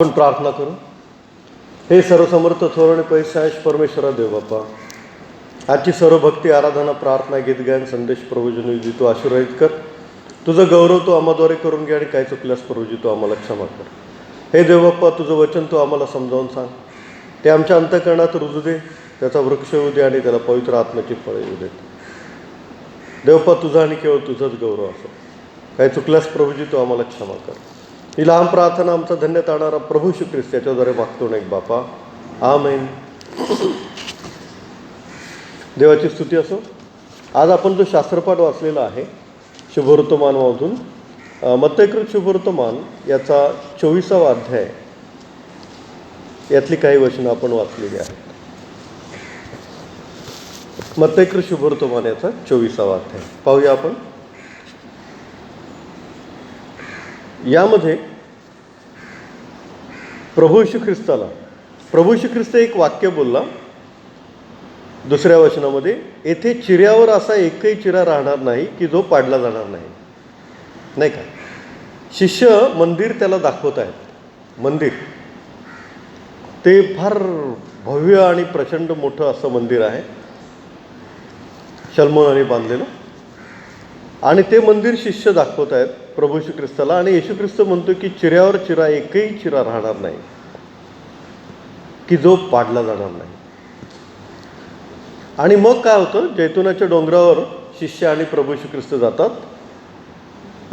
आपण प्रार्थना करू. हे सर्वसमर्थ थोर आणि पैसायश परमेश्वरा देव बाप्पा, आजची सर्व भक्ती आराधना प्रार्थना गीत गायन संदेश प्रभूजी तू आशीर्वादित कर. तुझं गौरव तू आम्हाद्वारे करून घे आणि काय चुकल्यास प्रभूजी तू आम्हाला क्षमा कर. हे देव बाप्पा, तुझं वचन तू आम्हाला समजावून सांग, ते आमच्या अंतःकरणात रुजू दे, त्याचा वृक्ष येऊ दे आणि त्याला पवित्र आत्म्याची फळे येऊ दे. देवप्पा, तुझा आणि केवळ तुझंच गौरव असो. काही चुकल्यास प्रभूजी तू आम्हाला क्षमा कर. ही लहान प्रार्थना आमचा धन्य ताणारा प्रभू श्री ख्रिस्त याच्याद्वारे मागतो नाही बापा, आमेन. देवाची स्तुती असो. आज आपण जो शास्त्रपाठ वाचलेला आहे शुभवर्तमानमधून, मत्तयकृत शुभवर्तमान याचा 24वा अध्याय, यातली काही वचनं आपण वाचलेली आहेत. मत्तयकृत शुभवर्तमान याचा 24वा अध्याय पाहूया आपण. यामध्ये प्रभू येशू ख्रिस्त एक वाक्य बोलला दुसऱ्या वचनामध्ये, येथे चिऱ्यावर असा एकही चिरा राहणार नाही की जो पाडला जाणार नाही. नाही का? शिष्य मंदिर त्याला दाखवत आहेत. मंदिर ते फार भव्य आणि प्रचंड मोठं असं मंदिर आहे, शल्मोनाने बांधलेलं. आणि ते मंदिर शिष्य दाखवत आहेत प्रभू येशू ख्रिस्ताला. आणि येशू ख्रिस्त म्हणतो की चिऱ्यावर चिरा एकही चिरा राहणार नाही की जो पाडला जाणार नाही. आणि मग काय होतं, जैतुनाच्या डोंगरावर शिष्य आणि प्रभू येशू ख्रिस्त जातात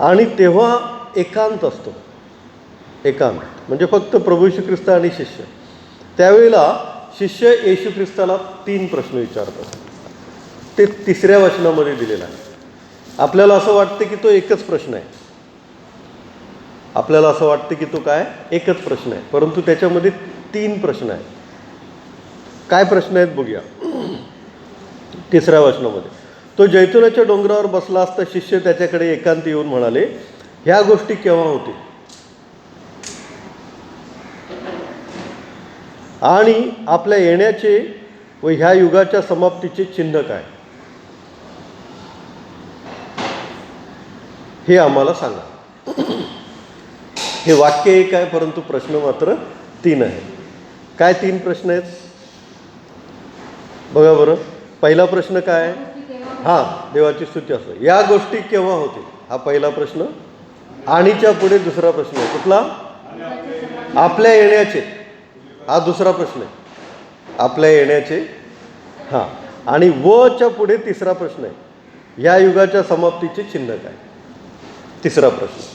आणि तेव्हा एकांत असतो. एकांत म्हणजे फक्त प्रभू येशू ख्रिस्त आणि शिष्य. त्यावेळेला शिष्य येशू ख्रिस्ताला 3 प्रश्न विचारतात. ते 3ऱ्या वचनामध्ये दिलेलं आहे. आपल्याला असं वाटतं की तो एकच प्रश्न आहे. आपल्याला असं वाटतं की तो काय एकच प्रश्न आहे, परंतु त्याच्यामध्ये 3 प्रश्न आहेत. काय प्रश्न आहेत बघूया. 3ऱ्या वचनामध्ये, तो जैतुनाच्या डोंगरावर बसला असता शिष्य त्याच्याकडे एकांत येऊन म्हणाले, ह्या गोष्टी केव्हा होतील आणि आपल्या येण्याचे व ह्या युगाच्या समाप्तीचे चिन्ह काय, हे आम्हाला सांगा. हे वाक्य एक आहे, परंतु प्रश्न मात्र 3 आहे. काय 3 प्रश्न आहेत बघा बरं. पहिला प्रश्न काय आहे? देवाची स्तुती असो. या गोष्टी केव्हा होतील, हा पहिला प्रश्न. आणीच्या पुढे दुसरा प्रश्न आहे कुठला? आपल्या येण्याचे, हा दुसरा प्रश्न आहे. आपल्या येण्याचे. आणि वच्या पुढे 3रा प्रश्न आहे, ह्या युगाच्या समाप्तीचे चिन्ह काय, 3रा प्रश्न.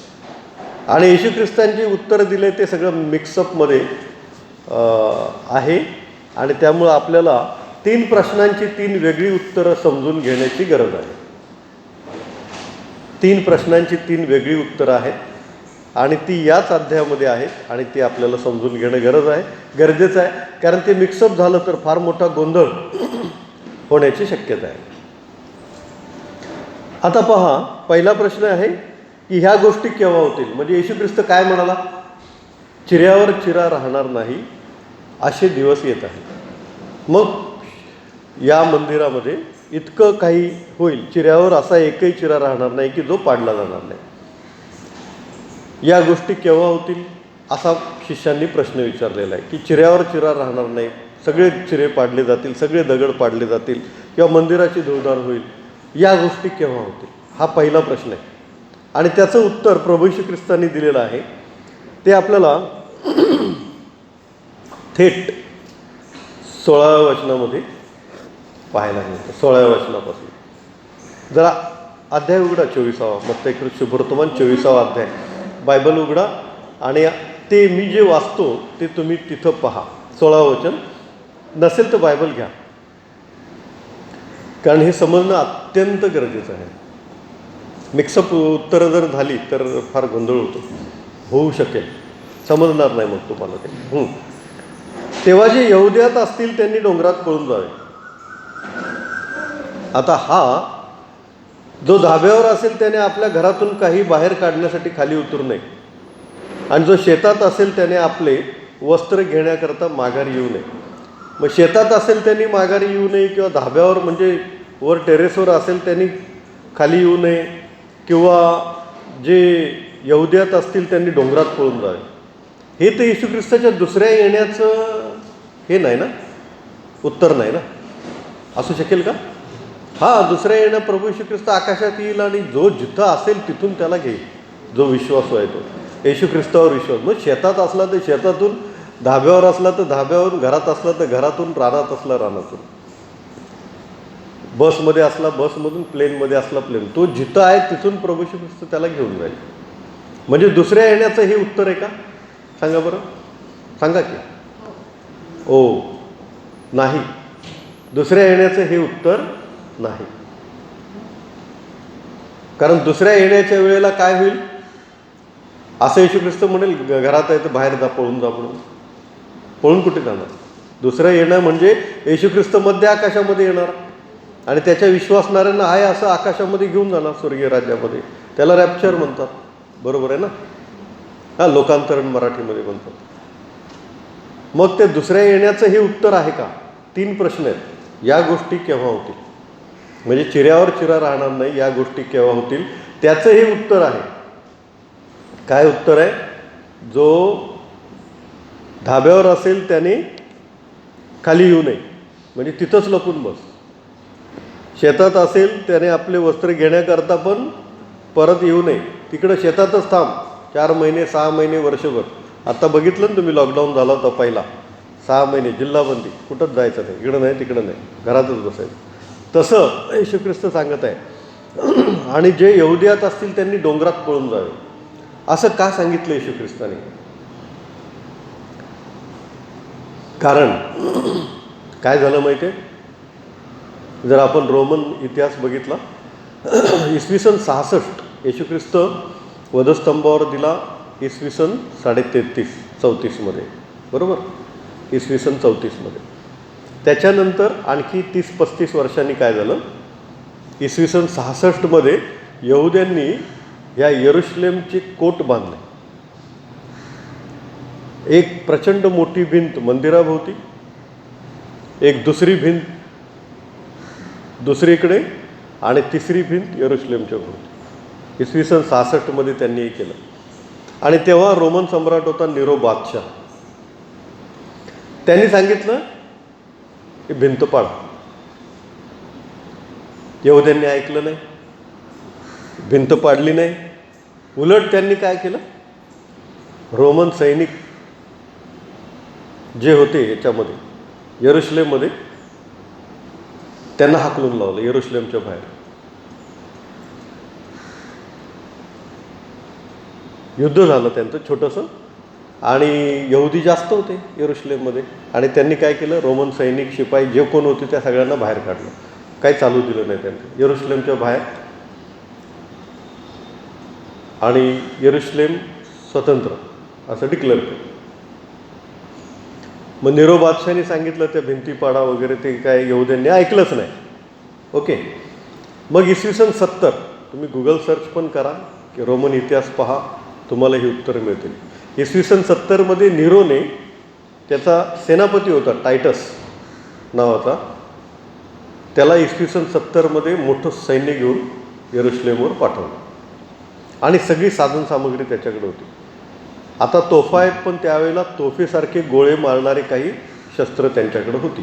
आणि येशू ख्रिस्तांची उत्तरं दिले ते सगळं मिक्सअपमध्ये आहे. आणि त्यामुळं आपल्याला 3 प्रश्नांची 3 वेगळी उत्तरं समजून घेण्याची गरज आहे. 3 प्रश्नांची 3 वेगळी उत्तरं आहेत आणि ती याच अध्यायामध्ये आहेत आणि ती आपल्याला समजून घेणं गरजेचं आहे. कारण ते मिक्सअप झालं तर फार मोठा गोंधळ होण्याची शक्यता आहे. आता पहा, पहिला प्रश्न आहे की ह्या गोष्टी केव्हा होतील. म्हणजे येशू ख्रिस्त काय म्हणाला? चिऱ्यावर चिरा राहणार नाही असे दिवस येत आहेत. मग या मंदिरामध्ये इतकं काही होईल, चिऱ्यावर असा एकही चिरा राहणार नाही की जो पाडला जाणार नाही. या गोष्टी केव्हा होतील असा शिष्यांनी प्रश्न विचारलेला आहे की चिऱ्यावर चिरा राहणार नाही, सगळे चिरे पाडले जातील, सगळे दगड पाडले जातील किंवा मंदिराची धुळधार होईल, या गोष्टी केव्हा होतील, हा पहिला प्रश्न आहे. आणि त्याचं उत्तर प्रभू येशू ख्रिस्तांनी दिलेलं आहे. ते आपल्याला थेट 16व्या वचनामध्ये पाहायला मिळतं. 16व्या वचनापासून जरा अध्याय उघडा, 24वा मत्तयकृत शुभवर्तमान 24वा अध्याय. बायबल उघडा आणि ते मी जे वाचतो ते तुम्ही तिथं पहा. 16वं वचन. नसेल तर बायबल घ्या, कारण हे समजणं अत्यंत गरजेचं आहे. मिक्सअप उत्तरं जर झाली तर फार गोंधळ होऊ शकेल, समजणार नाही मग तुम्हाला ते. तेव्हा जे यहुद्यात असतील त्यांनी डोंगरात पळून जावे. आता हा जो धाब्यावर असेल त्याने आपल्या घरातून काही बाहेर काढण्यासाठी खाली उतरू नये, आणि जो शेतात असेल त्याने आपले वस्त्र घेण्याकरता माघारी येऊ नये. मग शेतात असेल त्यांनी माघारी येऊ नये, किंवा धाब्यावर म्हणजे वर टेरेसवर असेल त्यांनी खाली येऊ नये, किंवा जे यहुद्यात असतील त्यांनी डोंगरात पळून जावे. हे तर येशू ख्रिस्ताच्या दुसऱ्या येण्याचं हे नाही ना, उत्तर नाही ना. असू शकेल का? हां, दुसऱ्या येणं प्रभू येशू ख्रिस्त आकाशात येईल आणि जो जिथं असेल तिथून त्याला घेईल, जो विश्वासू आहे तो. येशू ख्रिस्तावर विश्वास. मग शेतात असला तर शेतातून, धाब्यावर असला तर धाब्यावरून, घरात असला तर घरातून, रानात असला रानातून, बसमध्ये असला बसमधून, प्लेनमध्ये असला प्लेन, तो जिथं आहे तिथून प्रभू येशू ख्रिस्त त्याला घेऊन जाईल. म्हणजे दुसऱ्या येण्याचं हे उत्तर आहे का? सांगा बरं, सांगा की. ओ नाही, दुसऱ्या येण्याचं हे उत्तर नाही. कारण दुसऱ्या येण्याच्या वेळेला काय होईल? असं येशू ख्रिस्त म्हणेल, घरात आहे तर बाहेर जा, पळून जा म्हणून. पळून कुठे जाणार? दुसरं येणं म्हणजे येशू ख्रिस्त मध्य आकाशामध्ये येणार आणि त्याच्या विश्वासणाऱ्यांना आहे असं आकाशामध्ये घेऊन जाणार स्वर्गीय राज्यामध्ये. त्याला रॅप्चर म्हणतात. बरोबर आहे ना? हां, लोकांतरण मराठीमध्ये म्हणतात. मग ते दुसऱ्या येण्याचं हे उत्तर आहे का? 3 प्रश्न आहेत. या गोष्टी केव्हा होतील? म्हणजे चिऱ्यावर चिरा राहणार नाही, या गोष्टी केव्हा होतील? त्याचं हे उत्तर आहे. काय उत्तर आहे? जो धाब्यावर असेल त्याने खाली येऊ नये, म्हणजे तिथंच लपून बस. शेतात असेल त्याने आपले वस्त्र घेण्याकरता पण परत येऊ नये, तिकडं शेतातच थांब 4 महिने, 6 महिने, वर्षभर. आता बघितलं ना तुम्ही, लॉकडाऊन झाला होता पहिला, 6 महिने जिल्हाबंदी, कुठंच जायचं नाही, इकडं नाही तिकडं नाही, घरातच बसायचं. तसं येशू ख्रिस्त सांगत आहे. आणि जे यहुदियात असतील त्यांनी डोंगरात पळून जावे. असं का सांगितलं येशू ख्रिस्ताने? कारण काय झालं माहिती आहे? जर आपण रोमन इतिहास बघितला, इसवी सन 66 येशू ख्रिस्त वधस्तंभावर दिला, इसवी सन 33-34 बरोबर, इसवी सन 34. त्याच्यानंतर आणखी 30-35 वर्षांनी काय झालं? इसवी सन 66 यहुद्यांनी या यरुशलेमचे कोट बांधले. एक प्रचंड मोठी भिंत मंदिराभोवती, एक दुसरी भिंत दुसरीकडे आणि तिसरी भिंत यरुशलेमच्या भोवती. इसवी सन 66 त्यांनी हे केलं. आणि तेव्हा रोमन सम्राट होता निरो बादशाह. त्यांनी सांगितलं की भिंत पाड. यहुद्यांनी ऐकलं नाही, भिंत पाडली नाही. उलट त्यांनी काय केलं? रोमन सैनिक जे होते याच्यामध्ये यरुशलेममध्ये, त्यांना हाकलून लावलं यरुशलेमच्या बाहेर. युद्ध झालं त्यांचं छोटंसं, आणि यहुदी जास्त होते यरुशलेममध्ये. आणि त्यांनी काय केलं? रोमन सैनिक, शिपाई जे कोण होते त्या सगळ्यांना बाहेर काढलं. काही चालू दिलं नाही त्यांनी यरुशलेमच्या बाहेर. आणि यरुशलेम स्वतंत्र असं डिक्लेअर केलं. मग निरो बादशाहाने सांगितलं त्या भिंती पाडा वगैरे, ते काय यहुद्यांनी ऐकलंच नाही. ओके. मग इसवी सन 70 तुम्ही गुगल सर्च पण करा की रोमन इतिहास पहा, तुम्हाला ही उत्तर मिळतील. इसवी सन 70 निरोने, त्याचा सेनापती होता टायटस नावाचा, त्याला इसवी सन 70 मोठं सैन्य घेऊन यरुशलेमवर पाठवलं. आणि सगळी साधनसामग्री त्याच्याकडे होती. आता तोफा आहेत, पण त्यावेळेला तोफेसारखे गोळे मारणारे काही शस्त्र त्यांच्याकडे होती.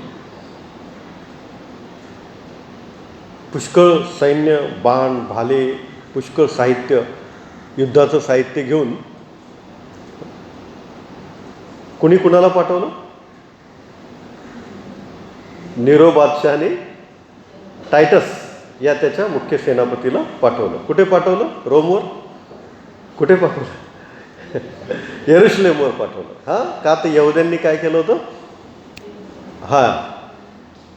पुष्कळ सैन्य, बाण, भाले, पुष्कळ साहित्य, युद्धाचं साहित्य घेऊन कुणी कुणाला पाठवलं? निरो बादशाहाने टायटस या त्याच्या मुख्य सेनापतीला पाठवलं. कुठे पाठवलं? रोमवर. कुठे पाठवलं? यरुशलेमवर पाठवलं. हां, का तर यहुद्यांनी काय केलं होतं? हां,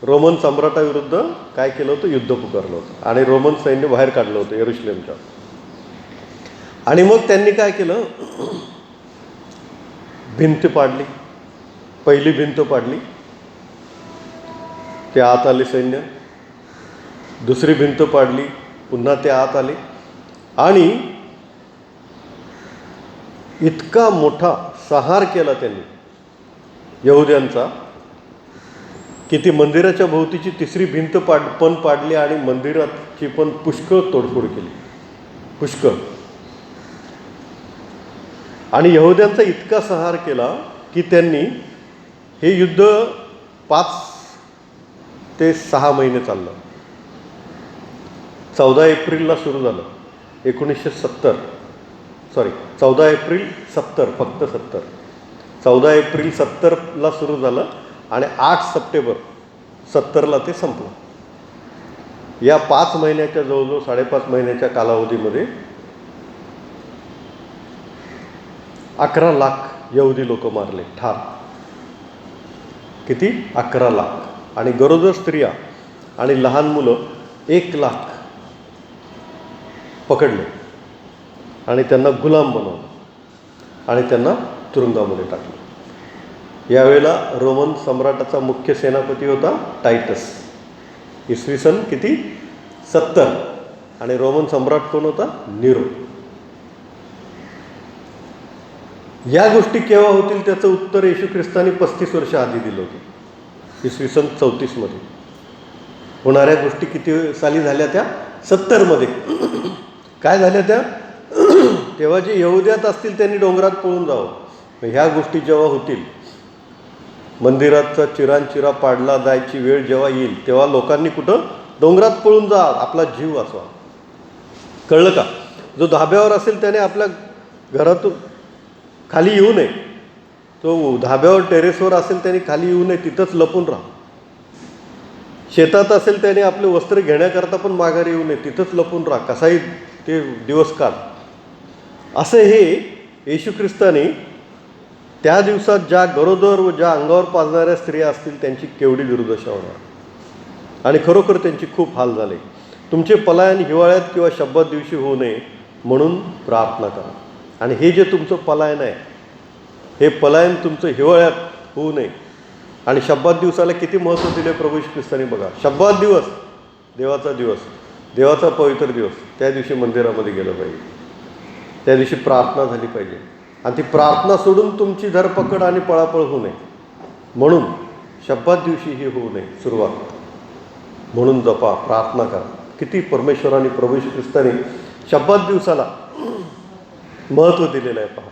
रोमन सम्राटाविरुद्ध काय केलं होतं? युद्ध पुकारलं होतं आणि रोमन सैन्य बाहेर काढलं होतं यरुशलेमच्या. आणि मग त्यांनी काय केलं? भिंत पाडली. पहिली भिंत पाडली, ते आत आले सैन्य. दुसरी भिंत पाडली, पुन्हा ते आत आले. आणि इतका मोठा संहार केला त्यांनी यहुद्यांचा की ती मंदिराच्या भोवतीची तिसरी भिंत पण पाडली आणि मंदिराची पण पुष्कळ तोडफोड केली. पुष्कळ. आणि यहुद्यांचा इतका संहार केला की त्यांनी हे युद्ध 5 ते 6 महिने चाललं. 14 एप्रिलला सुरू झालं 1970. 14 एप्रिल 70, फक्त 70. 14 एप्रिल 70ला सुरू झालं आणि 8 सप्टेंबर 70ला ते संपलं. या 5 महिन्याच्या जवळजवळ 5.5 महिन्याच्या कालावधीमध्ये 11 लाख यहुदी लोक मारले ठार. किती? 11 लाख. आणि गरोदर स्त्रिया आणि लहान मुलं 1 लाख पकडले आणि त्यांना गुलाम बनवलं आणि त्यांना तुरुंगामध्ये टाकलं. यावेळेला रोमन सम्राटाचा मुख्य सेनापती होता टायटस. इसवी सन किती? 70. आणि रोमन सम्राट कोण होता? नीरो. या गोष्टी केव्हा होतील त्याचं उत्तर येशू ख्रिस्तानी 35 वर्ष आधी दिलं होतं, इसवी सन 34 मध्ये. होणाऱ्या गोष्टी किती साली झाल्या? त्या 70 मध्ये. काय झाल्या त्या? तेव्हा जे यहुद्यात असतील त्यांनी डोंगरात पळून जावं. ह्या गोष्टी जेव्हा होतील, मंदिराचा चिरांचिरा पाडला जायची वेळ जेव्हा येईल, तेव्हा लोकांनी कुठं? डोंगरात पळून जा, आपला जीव वाचवा. कळलं का? जो धाब्यावर असेल त्याने आपल्या घरातून खाली येऊ नये. तो धाब्यावर टेरेसवर असेल त्याने खाली येऊ नये, तिथंच लपून राहा. शेतात असेल त्याने आपले वस्त्र घेण्याकरता पण माघारी येऊ नये, तिथंच लपून राहा, कसाही ते दिवस काढ. असं हे येशू ख्रिस्ताने त्या दिवसात ज्या गरोदर व ज्या अंगावर पाजणाऱ्या स्त्रिया असतील त्यांची केवढी दुर्दशा होणार. आणि खरोखर त्यांची खूप हाल झाले. तुमचे पलायन हिवाळ्यात किंवा शब्बात दिवशी होऊ नये म्हणून प्रार्थना करा. आणि हे जे तुमचं पलायन आहे, हे पलायन तुमचं हिवाळ्यात होऊ नये. आणि शब्बात दिवसाला किती महत्त्व दिले प्रभू येशू ख्रिस्ताने बघा. शब्बात दिवस देवाचा दिवस, देवाचा पवित्र दिवस. त्या दिवशी मंदिरामध्ये गेलं पाहिजे, त्या दिवशी प्रार्थना झाली पाहिजे. आणि ती प्रार्थना सोडून तुमची धरपकड आणि पळापळ होऊ नये म्हणून शब्बात दिवशी ही होऊ नये सुरुवात. म्हणून जपा, प्रार्थना करा. किती परमेश्वराने प्रभू येशू ख्रिस्ताने शब्बात दिवसाला महत्त्व दिलेलं आहे पहा.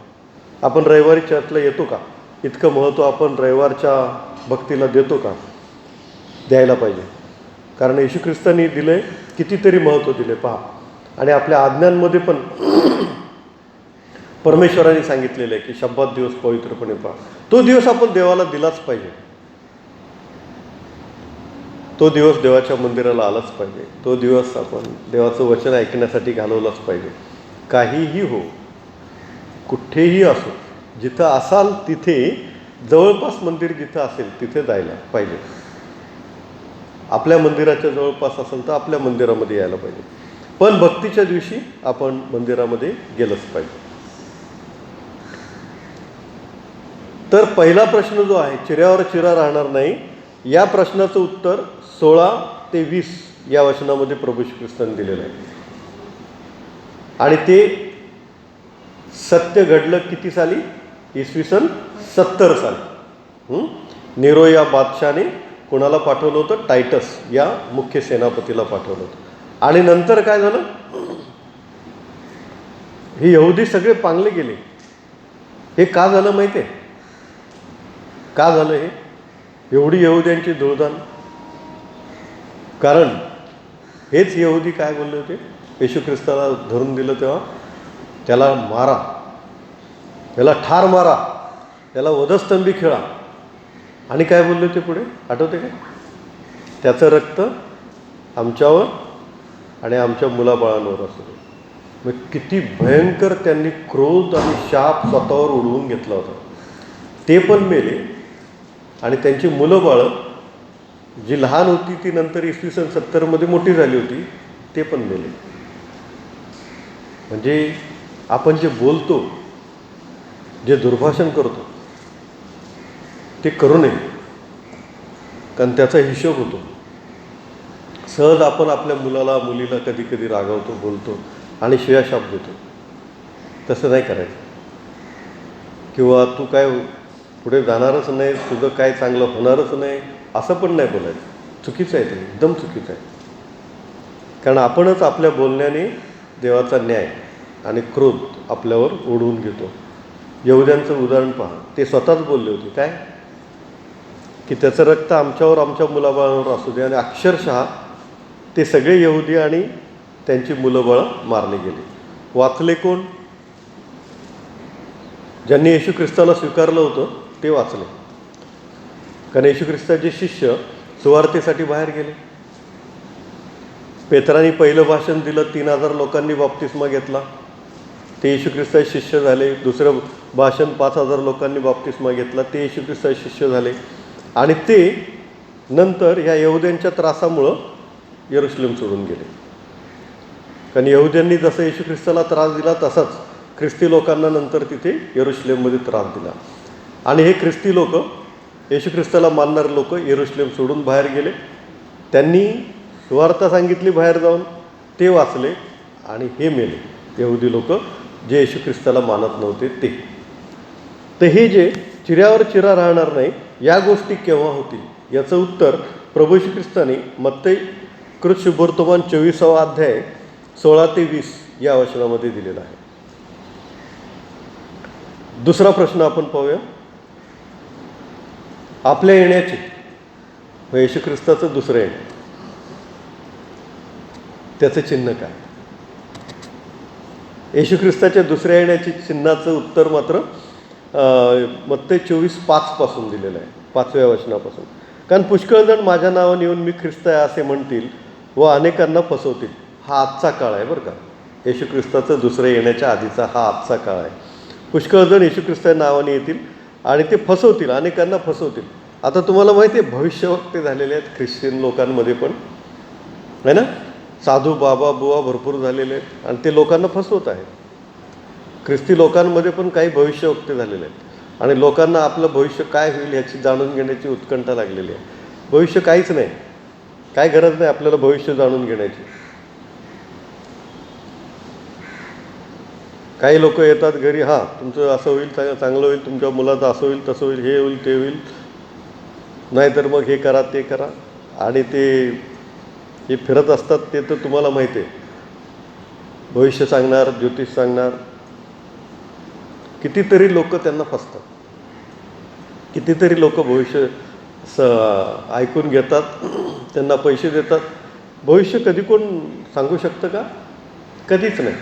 आपण रविवारी चर्चला येतो का? इतकं महत्त्व आपण रविवारच्या भक्तीला देतो का? द्यायला पाहिजे. कारण येशू ख्रिस्ताने दिलं आहे, कितीतरी महत्त्व दिले पहा. आणि आपल्या आज्ञांमध्ये पण परमेश्वराने सांगितलेलं आहे की शब्बात दिवस पवित्रपणे पहा. तो दिवस आपण देवाला दिलाच पाहिजे. तो दिवस देवाच्या मंदिराला आलाच पाहिजे. तो दिवस आपण देवाचं वचन ऐकण्यासाठी घालवलाच पाहिजे. काहीही हो, कुठेही असो, जिथं असाल तिथे, जवळपास मंदिर जिथं असेल तिथे जायला पाहिजे. आपल्या मंदिराच्या जवळपास असेल तर आपल्या मंदिरामध्ये यायला पाहिजे. पण भक्तीच्या दिवशी आपण मंदिरामध्ये गेलंच पाहिजे. तर पहिला प्रश्न जो आहे, चिऱ्यावर चिरा राहणार नाही, या प्रश्नाचं उत्तर 16 ते 20 या वचनामध्ये प्रभू येशू ख्रिस्ताने दिलेलं आहे. आणि ते सत्य घडलं किती साली? इसवी सन 70 साली. नेरो या बादशाने कोणाला पाठवलं होतं? टायटस या मुख्य सेनापतीला पाठवलं होतं. आणि नंतर काय झालं? हे यहुदी सगळे पांगले गेले. हे का झालं माहिती आहे? का झालं हे? एवढी यहुद्यांची धुळधाण. कारण हेच यहुदी काय बोलले होते? येशू ख्रिस्ताला धरून दिलं तेव्हा त्याला मारा, त्याला ठार मारा, त्याला वधस्तंभी खेळा. आणि काय बोलले होते पुढे? आठवते का? त्याचं रक्त आमच्यावर आणि आमच्या मुलाबाळांवर असू दे. मग किती भयंकर त्यांनी क्रोध आणि शाप स्वतःवर उडवून घेतला होता. ते पण मेले आणि त्यांची मुलं बाळं जी लहान होती ती नंतर इसवी सन 70 मध्ये मोठी झाली होती, ते पण मेले. म्हणजे आपण जे बोलतो, जे दुर्भाषण करतो ते करू नये, कारण त्याचा हिशोब होतो. सहज आपण आपल्या मुलाला मुलीला कधी कधी रागवतो, बोलतो आणि शिव्याशाप देतो. तसं नाही करायचं. किंवा तू काय पुढे जाणारच नाही, तुझं काय चांगलं होणारच नाही, असं पण नाही बोलायचं. चुकीचं आहे ते, एकदम चुकीचं आहे. कारण आपणच आपल्या बोलण्याने देवाचा न्याय आणि क्रोध आपल्यावर ओढवून घेतो. यहुद्यांचं उदाहरण पहा, ते स्वतःच बोलले होते काय, की त्याचं रक्त आमच्यावर आमच्या मुलाबाळांवर असू दे. आणि अक्षरशः ते सगळे यहुदी आणि त्यांची मुलंबाळं मारले गेले. वाचले कोण? ज्यांनी येशू ख्रिस्ताला स्वीकारलं होतं ते वाचले. कारण येशू ख्रिस्ताचे शिष्य सुवार्तेसाठी बाहेर गेले. पेत्रांनी पहिलं भाषण दिलं, 3,000 लोकांनी बाप्तिस्मा घेतला, ते येशू ख्रिस्ताचे शिष्य झाले. दुसरं भाषण 5,000 लोकांनी बाप्तिस्मा घेतला, ते येशू ख्रिस्ताचे शिष्य झाले. आणि ते नंतर ह्या यहुद्यांच्या त्रासामुळं यरूशलेम सोडून गेले. कारण यहुद्यांनी जसं येशू ख्रिस्ताला त्रास दिला तसाच ख्रिस्ती लोकांना नंतर तिथे यरूशलेममध्ये त्रास दिला. आणि हे ख्रिस्ती लोक, येशू ख्रिस्ताला मानणारे लोक यरूशलेम सोडून बाहेर गेले. त्यांनी सुवार्ता सांगितली बाहेर जाऊन, ते वाचले आणि हे मेले यहुदी लोक जे येशू ख्रिस्ताला मानत नव्हते ते. तर हे जे चिऱ्यावर चिरा राहणार नाही या गोष्टी केव्हा होतील याचं उत्तर प्रभू येशू ख्रिस्ताने मत्ती कृत शुभवर्तमान 24वा अध्याय 16 ते 20 या वचनामध्ये दिलेला आहे. दुसरा प्रश्न आपण पाहूया. आपल्या येण्याचे येशू ख्रिस्ताचं दुसरं येणं, त्याचं चिन्ह काय? येशू ख्रिस्ताच्या दुसऱ्या येण्याची चिन्हाचं उत्तर मात्र मत्ती 24:5 पासून दिलेलं आहे, 5व्या वचनापासून. कारण पुष्कळ जण माझ्या नावाने येऊन मी ख्रिस्त आहे असे म्हणतील व अनेकांना फसवतील. हा आजचा काळ आहे बरं का. येशू ख्रिस्ताचं दुसऱ्या येण्याच्या आधीचा हा आजचा काळ आहे. पुष्कळ जण येशू ख्रिस्ताच्या नावाने येतील आणि ते फसवतील, अनेकांना फसवतील. आता तुम्हाला माहिती आहे भविष्यवक्ते झालेले आहेत ख्रिश्चन लोकांमध्ये पण, आहे ना. साधू बाबा बुवा भरपूर झालेले आहेत आणि ते लोकांना फसवत आहेत. ख्रिस्ती लोकांमध्ये पण काही भविष्यवक्ते झालेले आहेत आणि लोकांना आपलं भविष्य काय होईल ह्याची जाणून घेण्याची उत्कंठा लागलेली आहे. भविष्य काहीच नाही, काय गरज नाही आपल्याला भविष्य जाणून घेण्याची. काही लोक येतात घरी, हां तुमचं असं होईल, चांगलं होईल, तुमच्या मुलाचं असं होईल, तसं होईल, हे होईल, ते होईल, नाहीतर मग हे करा ते करा. आणि ते फिरत असतात. ते तर तुम्हाला माहिती आहे, भविष्य सांगणार, ज्योतिष सांगणार. कितीतरी लोक त्यांना फसतात, कितीतरी लोक भविष्य ऐकून घेतात, त्यांना पैसे देतात. भविष्य कधी कोण सांगू शकतं का? कधीच नाही.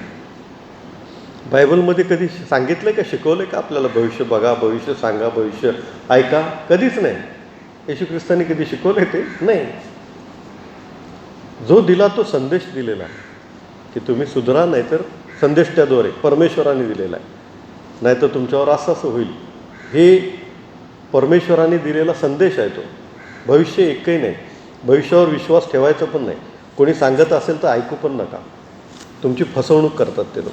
बायबलमध्ये कधी सांगितलं का, शिकवलं का आपल्याला भविष्य बघा, भविष्य सांगा, भविष्य ऐका? कधीच नाही. येशू ख्रिस्ताने कधी शिकवलं ते नाही. जो दिला तो संदेश दिलेला आहे की तुम्ही सुधरा, नाहीतर संदेश त्याद्वारे परमेश्वराने दिलेला आहे, नाहीतर तुमच्यावर असं असं होईल. हे परमेश्वराने दिलेला संदेश आहे तो. भविष्य एकही नाही. भविष्यावर विश्वास ठेवायचा पण नाही. कोणी सांगत असेल तर ऐकू पण नका. तुमची फसवणूक करतात ते लोक.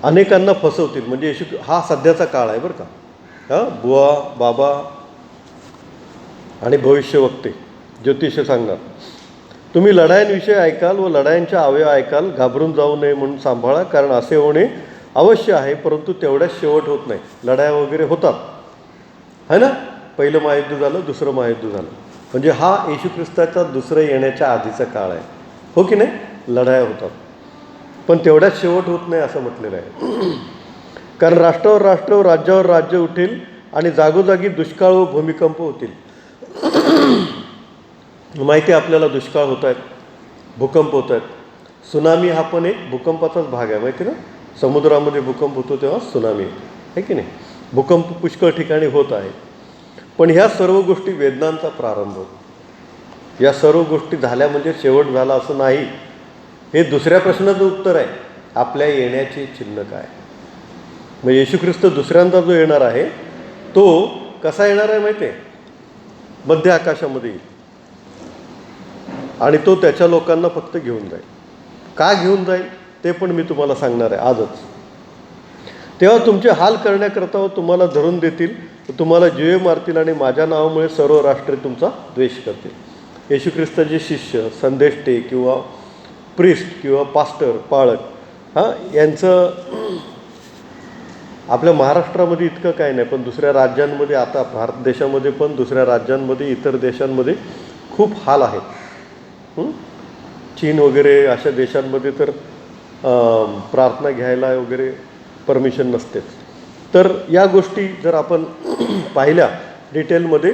अनेकांना फसवतील म्हणजे येशू, हा सध्याचा काळ आहे बरं का. हां, बुवा बाबा आणि भविष्यवक्ते, ज्योतिष सांगणार. तुम्ही लढायांविषयी ऐकाल व लढायांच्या अवयव ऐकाल, घाबरून जाऊ नये म्हणून सांभाळा, कारण असे होणे अवश्य आहे, परंतु तेवढ्याच शेवट होत नाही. लढाया वगैरे होतात, है ना. पहिलं महायुद्ध झालं, दुसरं महायुद्ध झालं, म्हणजे हा येशू ख्रिस्ताचा दुसरं येण्याच्या आधीचा काळ आहे, हो की नाही. लढाया होतात पण तेवढ्याच शेवट होत नाही असं म्हटलेलं आहे. कारण राष्ट्रावर राष्ट्र, राज्यावर राज्य उठेल आणि जागोजागी दुष्काळ व भूमिकंप होतील. माहिती आहे आपल्याला, दुष्काळ होत आहेत, भूकंप होत आहेत. सुनामी हा पण एक भूकंपाचाच भाग आहे, माहिती ना. समुद्रामध्ये भूकंप होतो तेव्हा सुनामी आहे की नाही. भूकंप पुष्कळ ठिकाणी होत आहे. पण ह्या सर्व गोष्टी वेदनांचा प्रारंभ होतो. या सर्व गोष्टी झाल्या म्हणजे शेवट झाला असं नाही. हे दुसऱ्या प्रश्नाचं उत्तर आहे, आपल्या येण्याचे चिन्ह काय. मग येशू ख्रिस्त दुसऱ्यांदा जो येणार आहे तो कसा येणार आहे माहिती आहे. मध्य आकाशामध्ये येईल आणि तो त्याच्या लोकांना फक्त घेऊन जाईल. का घेऊन जाईल ते पण मी तुम्हाला सांगणार आहे आजच. तेव्हा तुमचे हाल करण्याकरता व तुम्हाला धरून देतील, तुम्हाला जीवे मारतील आणि माझ्या नावामुळे सर्व राष्ट्रे तुमचा द्वेष करतील. येशू ख्रिस्ताचे शिष्य, संदेष्टे किंवा प्रिस्ट किंवा पास्टर, पाळक, हां, यांचं आपल्या महाराष्ट्रामध्ये इतकं काय नाही, पण दुसऱ्या राज्यांमध्ये, आता भारत देशामध्ये पण दुसऱ्या राज्यांमध्ये, इतर देशांमध्ये खूप हाल आहेत. चीन वगैरे अशा देशांमध्ये तर प्रार्थना घ्यायला वगैरे परमिशन नसतेच. तर या गोष्टी जर आपण पाहिल्या डिटेलमध्ये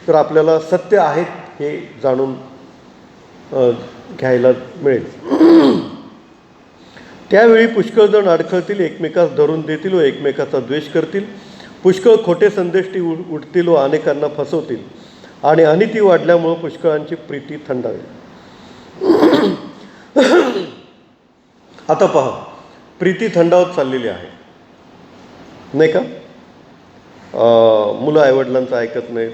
तर आपल्याला सत्य आहेत हे जाणून घ्यायला मिळेल. त्यावेळी पुष्कळ जण अडखळतील, एकमेकास धरून देतील व एकमेकाचा द्वेष करतील. पुष्कळ खोटे संदेष्टी उठतील व अनेकांना फसवतील आणि अनिती वाढल्यामुळं पुष्कळांची प्रीती थंडावेल. आता पहा, प्रीती थंडावत चाललेली आहे नाही का. मुलं आईवडिलांचं ऐकत नाहीत,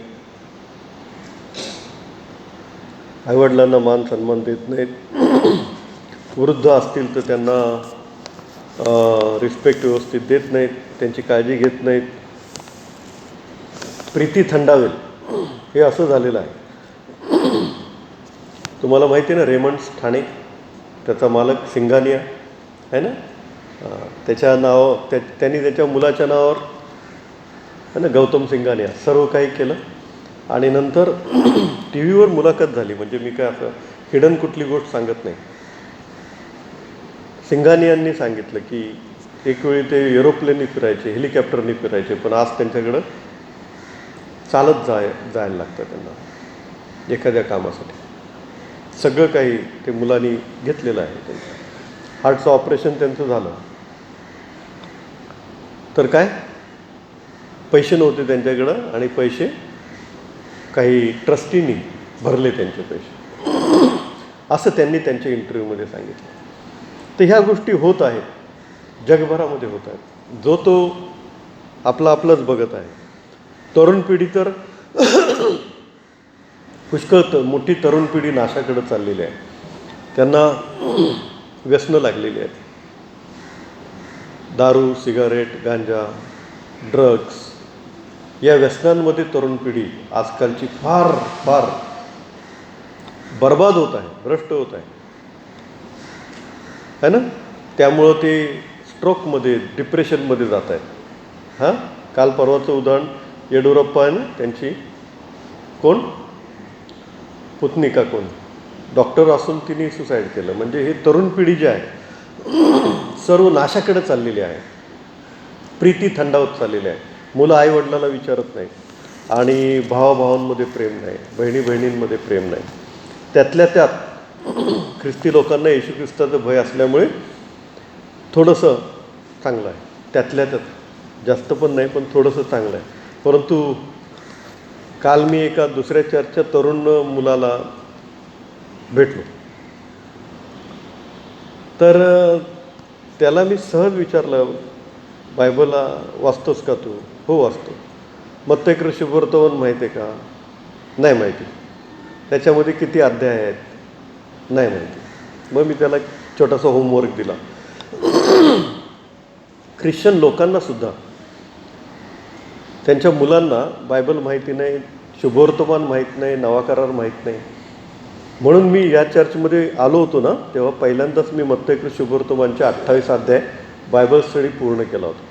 आईवडिलांना मान सन्मान देत नाहीत, वृद्ध असतील तर त्यांना रिस्पेक्ट व्यवस्थित देत नाहीत, त्यांची काळजी घेत नाहीत. प्रीती थंडावेल हे असं झालेलं आहे. तुम्हाला माहिती आहे ना, रेमंड्स ठाणे, त्याचा मालक सिंघानिया आहे ना, त्याच्या त्यांनी त्याच्या मुलाच्या नावावर आहे ना, गौतम सिंघानिया सर्व काही केलं. आणि नंतर टी व्हीवर मुलाखत झाली, म्हणजे मी काय असं हिडन कुठली गोष्ट सांगत नाही. सिंघानियांनी सांगितलं की एक वेळी ते एरोप्लेननी फिरायचे, हेलिकॉप्टरनी फिरायचे, पण आज त्यांच्याकडं चालत जायला लागतं त्यांना एखाद्या कामासाठी. सगळं काही ते मुलांनी घेतलेलं आहे. त्यांचं हार्टचं ऑपरेशन त्यांचं झालं तर काय पैसे नव्हते त्यांच्याकडं, आणि पैसे काही ट्रस्टीनी भरले त्यांचे पैसे, असं त्यांनी त्यांच्या इंटरव्ह्यूमध्ये सांगितलं. तर ह्या गोष्टी होत आहेत, जगभरामध्ये होत आहेत. जो तो आपलंच बघत आहे. तरुण पिढी तर पुष्कळ मोठी तरुण पिढी नाशाकडे चाललेली आहे. त्यांना व्यसनं लागलेली आहेत. दारू, सिगारेट, गांजा, ड्रग्स या व्यसनांमध्ये तरुण पिढी आजकालची फार फार बर्बाद होत आहे, भ्रष्ट होत आहे ना. त्यामुळं ते स्ट्रोकमध्ये, डिप्रेशनमध्ये जात आहेत. काल परवाचं उदाहरण येडियुरप्पा आहे ना, त्यांची कोण पुतणी का कोण डॉक्टर असून तिने सुसाईड केलं. म्हणजे हे तरुण पिढी जी आहे सर्व नाशाकडे चाललेली आहे. प्रीती थंडावत चाललेली आहे. मुलं आईवडिलांना विचारत नाही, आणि भावाभावांमध्ये प्रेम नाही, बहिणी बहिणींमध्ये प्रेम नाही. त्यातल्या त्यात ख्रिस्ती लोकांना येशू ख्रिस्ताचं भय असल्यामुळे थोडंसं चांगलं आहे. त्यातल्या त्यात जास्त पण नाही, पण थोडंसं चांगलं आहे. परंतु काल मी एका दुसऱ्या चर्चच्या तरुण मुलाला भेटलो, तर त्याला मी सहज विचारलं, बायबल वाचतोस का तू? हो वाचतो. मत्तई शुभवर्तमान माहिती आहे का? नाही माहिती. त्याच्यामध्ये किती अध्याय आहेत? नाही माहिती. मग मी त्याला छोटासा होमवर्क दिला. ख्रिश्चन लोकांनासुद्धा त्यांच्या मुलांना बायबल माहिती नाही, शुभवर्तमान माहीत नाही, नवा करार माहीत नाही. म्हणून मी या चर्चमध्ये आलो होतो ना, तेव्हा पहिल्यांदाच मी मत्तई शुभवर्तमानचे 28 अध्याय बायबल स्टडी पूर्ण केला होता.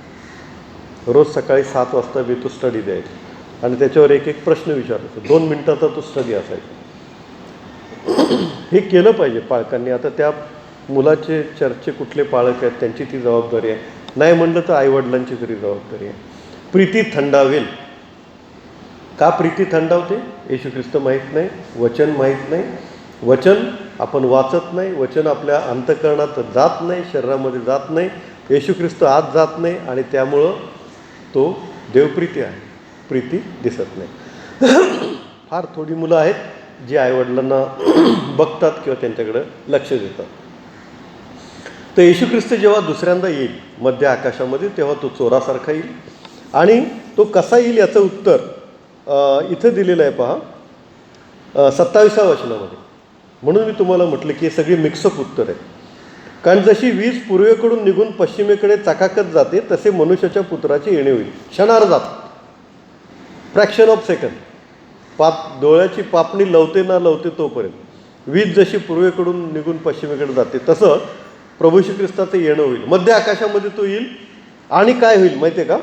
रोज सकाळी 7 वाजता मी तो स्टडी द्यायचा, आणि त्याच्यावर एक एक प्रश्न विचारायचा. 2 मिनिटाचा तो स्टडी असायचा. हे केलं पाहिजे पालकांनी. आता त्या मुलाचे चर्चचे कुठले पालक आहेत त्यांची ती जबाबदारी आहे. नाही म्हणलं तर आईवडिलांची तरी जबाबदारी आहे. प्रीती थंडावेल. का प्रीती थंडावते? येशू ख्रिस्त माहीत नाही, वचन माहीत नाही, वचन आपण वाचत नाही, वचन आपल्या अंतःकरणात जात नाही, शरीरामध्ये जात नाही, येशू ख्रिस्त आत जात नाही, आणि त्यामुळं तो देवप्रीती आहे, प्रीती दिसत नाही. फार थोडी मुलं आहेत जी आईवडिलांना बघतात किंवा त्यांच्याकडं लक्ष देतात. तर येशू ख्रिस्त जेव्हा दुसऱ्यांदा येईल मध्य आकाशामध्ये, तेव्हा तो चोरासारखा येईल. आणि तो कसा येईल याचं उत्तर इथं दिलेलं आहे पहा, 27व्या वचनामध्ये. म्हणून मी तुम्हाला म्हटलं की हे सगळी मिक्सअप उत्तर आहे. कारण जशी वीज पूर्वेकडून निघून पश्चिमेकडे चकाकत जाते, तसे मनुष्याच्या पुत्राचे येणे होईल. क्षणार्धात, फ्रॅक्शन ऑफ सेकंड. डोळ्याची पापणी लवते ना लवते तोपर्यंत वीज जशी पूर्वेकडून निघून पश्चिमेकडे जाते, तसं प्रभू श्री ख्रिस्ताचं येणं होईल. मध्य आकाशामध्ये तो येईल. आणि काय होईल माहिती आहे का?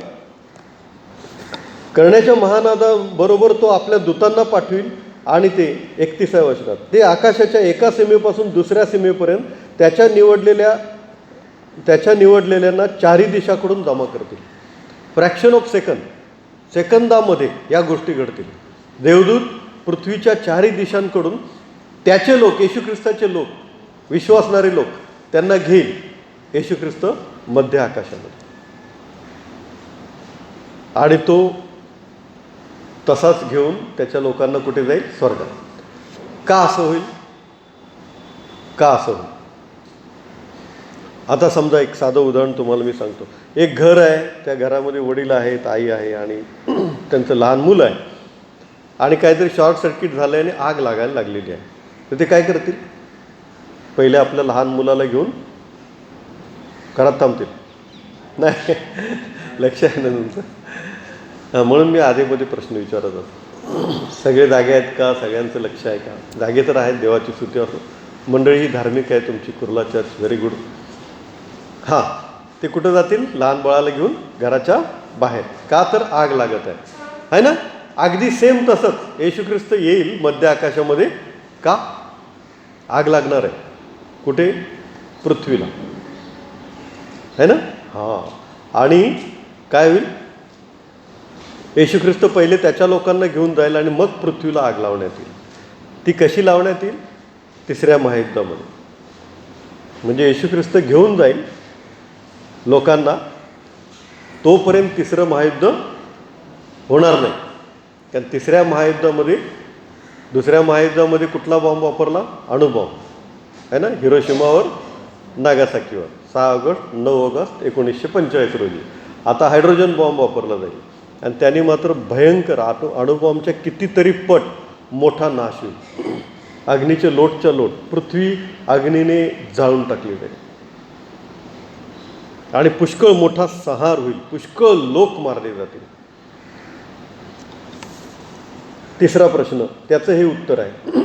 करण्याच्या महानादाबरोबर तो आपल्या दूतांना पाठवील, आणि ते 31व्या वचनात ते आकाशाच्या एका सीमेपासून दुसऱ्या सीमेपर्यंत त्याच्या निवडलेल्या त्याच्या निवडलेल्यांना चारही दिशाकडून जमा करतील. फ्रॅक्शन ऑफ सेकंदामध्ये या गोष्टी घडतील. देवदूत पृथ्वीच्या चारही दिशांकडून त्याचे लोक, येशू ख्रिस्ताचे लोक, विश्वासणारे लोक, त्यांना घेईल येशू ख्रिस्त मध्य आकाशामध्ये. आणि तो तसाच घेऊन त्याच्या लोकांना कुठे जाईल? स्वर्गात. का असं होईल? का असं होईल? आता समजा एक साधं उदाहरण तुम्हाला मी सांगतो. एक घर आहे, त्या घरामध्ये वडील आहेत, आई आहे आणि त्यांचं लहान मुलं आहे. आणि काहीतरी शॉर्ट सर्किट झालं आणि आग लागायला लागलेली आहे. तर ते काय करतील? पहिले आपल्या लहान मुलाला घेऊन घरात थांबतील. नाही, लक्ष आहे ना तुमचं? म्हणून मी आधीमध्ये प्रश्न विचारत होतो. सगळे जागे आहेत का? सगळ्यांचं लक्ष आहे का? जागे तर आहेत, देवाची स्तुती असो. मंडळी ही धार्मिक आहे तुमची, कुर्ला चर्च, व्हेरी गुड. हां, ते कुठं जातील? लहान बाळाला घेऊन घराच्या बाहेर. का? तर आग लागत आहे ना? अगदी सेम तसंच येशू ख्रिस्त येईल मध्य आकाशामध्ये. का? आग लागणार आहे. कुठे? पृथ्वीला, है ना? हां. आणि काय होईल? येशू ख्रिस्त पहिले त्याच्या लोकांना घेऊन जाईल आणि मग पृथ्वीला आग लावण्यात येईल. ती कशी लावण्यात येईल? तिसऱ्या महायुद्धामध्ये. म्हणजे येशू ख्रिस्त घेऊन जाईल लोकांना, तोपर्यंत तिसरं महायुद्ध होणार नाही. कारण तिसऱ्या महायुद्धामध्ये, दुसऱ्या महायुद्धामध्ये कुठला बॉम्ब वापरला? अणुबॉम्ब, आहे ना? हिरोशिमावर, नागासाकीवर 6 ऑगस्ट 9 ऑगस्ट 1945 रोजी. आता हायड्रोजन बॉम्ब वापरला जाईल आणि त्याने मात्र भयंकर अणुबॉम्बच्या कितीतरी पट मोठा नाश होईल. अग्नीचे लोटच्या लोट पृथ्वी अग्नीने जाळून टाकली जाईल आणि पुष्कळ मोठा संहार होईल. पुष्कळ लोक मारले जातील. तिसरा प्रश्न, त्याचं हे उत्तर आहे.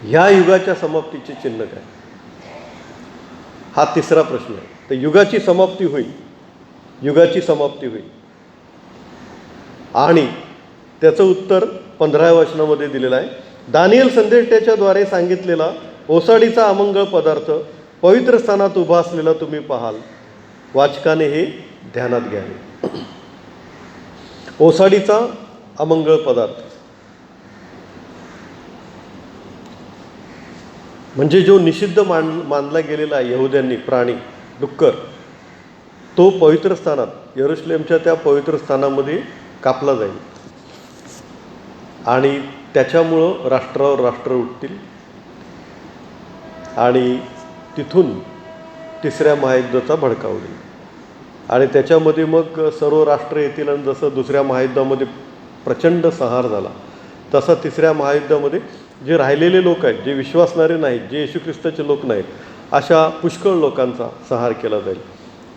ह्या युगाच्या समाप्तीचे चिन्ह काय? हा तिसरा प्रश्न आहे. तर युगाची समाप्ती होईल, युगाची समाप्ती होईल. आणि त्याचं उत्तर 15व्या वचनामध्ये दिलेलं आहे. दानियल संदेष्टाच्याद्वारे सांगितलेला ओसाडीचा अमंगळ पदार्थ पवित्र स्थानात उभा असलेला तुम्ही पाहाल. वाचकाने हे ध्यानात घ्यावे. ओसाडीचा अमंगळ पदार्थ म्हणजे जो निषिद्ध मानला गेलेला आहे यहुद्यांनी प्राणी, डुक्कर, तो पवित्र स्थानात, यरुशलेमच्या त्या पवित्र स्थानामध्ये कापला जाईल. आणि त्याच्यामुळं राष्ट्रावर राष्ट्र उठतील आणि तिथून तिसऱ्या महायुद्धाचा भडका होईल. आणि त्याच्यामध्ये मग सर्व राष्ट्र येतील. आणि जसं दुसऱ्या महायुद्धामध्ये प्रचंड संहार झाला, तसा तिसऱ्या महायुद्धामध्ये जे राहिलेले लोक आहेत, जे विश्वासणारे नाहीत, जे येशू ख्रिस्ताचे लोक नाहीत, अशा पुष्कळ लोकांचा संहार केला जाईल.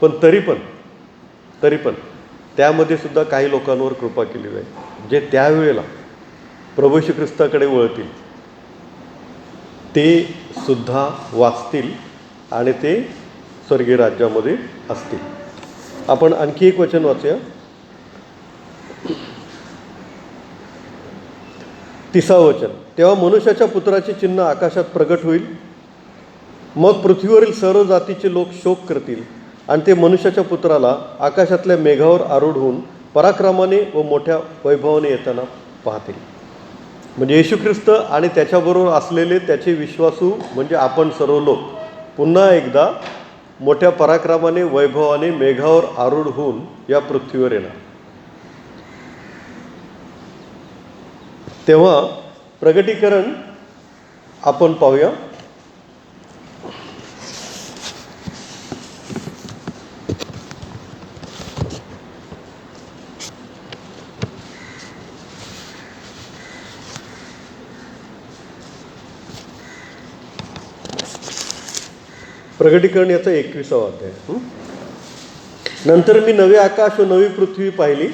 पण तरी पण त्यामध्ये सुद्धा काही लोकांवर कृपा केली जाईल, जे त्यावेळेला प्रभू येशू ख्रिस्ताकडे वळतील. ते सुद्धा वाचतील आणि ते स्वर्गीय राज्यामध्ये असतील. आपण आणखी एक वचन वाचूया. 30 वचन. तेव्हा मनुष्याच्या पुत्राचे चिन्ह आकाशात प्रगट होईल. मग पृथ्वीवरील सर्व जातीचे लोक शोक करतील आणि ते मनुष्याच्या पुत्राला आकाशातल्या मेघावर आरूढ होऊन पराक्रमाने व मोठ्या वैभवाने येताना पाहतील. म्हणजे येशू ख्रिस्त आणि त्याच्याबरोबर असलेले त्याचे विश्वासू म्हणजे आपण सर्व लोक पुन्हा एकदा मोठ्या पराक्रमाने, वैभवाने, मेघावर आरूढ होऊन या पृथ्वीवर येणार. तेव्हा प्रगटीकरण आपण पाहूया. प्रगटीकरण याचा 21वा अध्याय. नंतर मी नवे आकाश व नवी पृथ्वी पाहिली.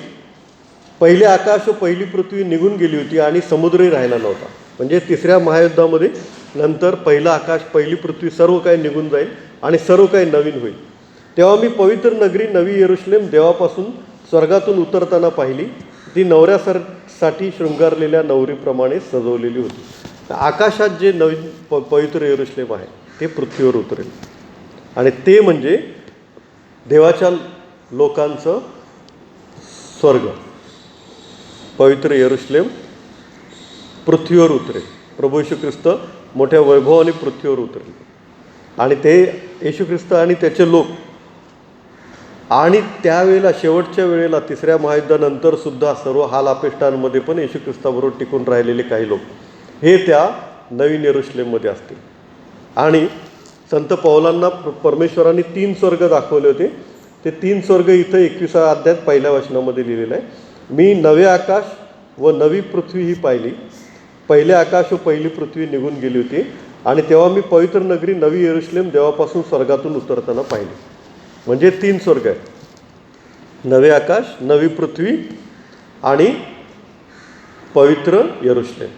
पहिले आकाश व पहिली पृथ्वी निघून गेली होती आणि समुद्रही राहिला नव्हता. म्हणजे तिसऱ्या महायुद्धामध्ये नंतर पहिला आकाश, पहिली पृथ्वी सर्व काही निघून जाईल आणि सर्व काही नवीन होईल. तेव्हा मी पवित्र नगरी नवी यरुशलेम देवापासून स्वर्गातून उतरताना पाहिली. ती नवऱ्यासाठी शृंगारलेल्या नवरीप्रमाणे सजवलेली होती. आकाशात जे नवीन पवित्र यरुशलेम आहे ते पृथ्वीवर उतरेल. आणि ते म्हणजे देवाच्या लोकांचं स्वर्ग, पवित्र यरुशलेम पृथ्वीवर उतरेल. प्रभू येशू ख्रिस्त मोठ्या वैभवाने पृथ्वीवर उतरेल आणि ते येशू ख्रिस्त आणि त्याचे लोक, आणि त्यावेळेला शेवटच्या वेळेला तिसऱ्या महायुद्धानंतर सुद्धा सर्व हाल अपेष्टांमध्ये पण येशू ख्रिस्ताबरोबर टिकून राहिलेले काही लोक हे त्या नवीन यरुशलेममध्ये असतील. आणि संत पौलांना परमेश्वरांनी 3 स्वर्ग दाखवले होते. ते 3 स्वर्ग इथं 21व्या अध्यायात पहिल्या वचनामध्ये लिहिलेलं आहे. मी नवे आकाश व नवी पृथ्वी ही पाहिली. पहिले आकाश व पहिली पृथ्वी निघून गेली होती आणि तेव्हा मी पवित्र नगरी नवी यरुशलेम देवापासून स्वर्गातून उतरताना पाहिली. म्हणजे 3 स्वर्ग आहेत, नवे आकाश, नवी पृथ्वी आणि पवित्र यरुशलेम.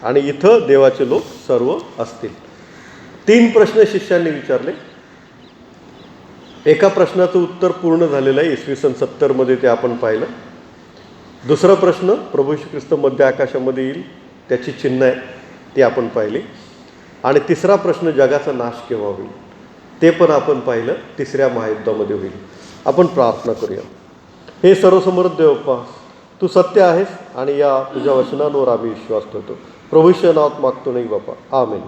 आणि इथं देवाचे लोक सर्व असतील. 3 प्रश्न शिष्यांनी विचारले. एका प्रश्नाचं उत्तर पूर्ण झालेलं आहे, इसवी सन 70 ते आपण पाहिलं. दुसरा प्रश्न, प्रभू येशू ख्रिस्त मध्य आकाशामध्ये येईल, त्याची चिन्ह आहे, ती आपण पाहिली. आणि तिसरा प्रश्न, जगाचा नाश केव्हा होईल, ते पण आपण पाहिलं, तिसऱ्या महायुद्धामध्ये होईल. आपण प्रार्थना करूया. हे सर्वसमर्थ देवप्पा, तू सत्य आहेस आणि या तुझ्या वचनांवर आम्ही विश्वास ठेवतो. प्रभूच्या नावात मागतो नाही बापा, आमेन.